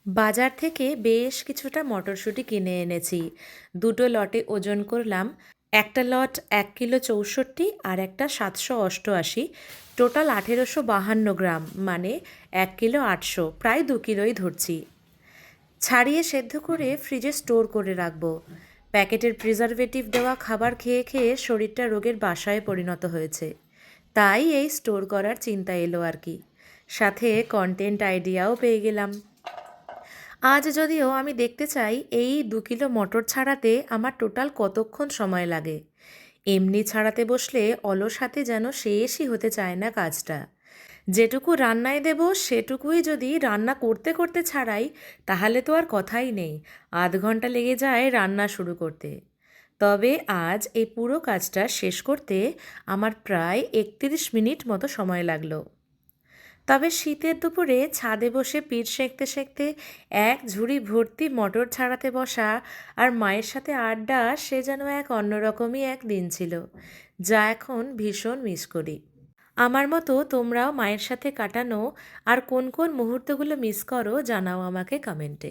বাজার থেকে বেশ কিছুটা মটরশুঁটি কিনে এনেছি। দুটো লটে ওজন করলাম। একটা লট 1 কিলো 64 আর একটা 788, টোটাল 1852 গ্রাম, মানে 1 কিলো 800, প্রায় 2 কিলোই ধরছি। ছাড়িয়ে সেদ্ধ করে ফ্রিজে স্টোর করে রাখবো। প্যাকেটের প্রিজারভেটিভ দেওয়া খাবার খেয়ে খেয়ে শরীরটা রোগের বাসায় পরিণত হয়েছে, তাই এই স্টোর করার চিন্তা এলো আর কি। সাথে কন্টেন্ট আইডিয়াও পেয়ে গেলাম। আজ যদিও আমি দেখতে চাই এই 2 কিলো মটর ছাড়াতে আমার টোটাল কতক্ষণ সময় লাগে। এমনি ছাড়াতে বসলে অলস হাতে যেন শেষই হতে চায় না কাজটা। যেটুকু রান্নায় দেব সেটুকুই যদি রান্না করতে করতে ছাড়াই, তাহলে তো আর কথাই নেই, আধ ঘন্টা লেগে যায় রান্না শুরু করতে। তবে আজ এই পুরো কাজটা শেষ করতে আমার প্রায় 31 মিনিট মতো সময় লাগলো। তবে শীতের দুপুরে ছাদে বসে পিঠ সেঁকতে সেঁকতে এক ঝুড়ি ভর্তি মটর ছাড়াতে বসা আর মায়ের সাথে আড্ডা, সে যেন এক অন্যরকমই এক দিন ছিল, যা এখন ভীষণ মিস করি। আমার মতো তোমরাও মায়ের সাথে কাটানো আর কোন কোন মুহূর্তগুলো মিস করো জানাও আমাকে কমেন্টে।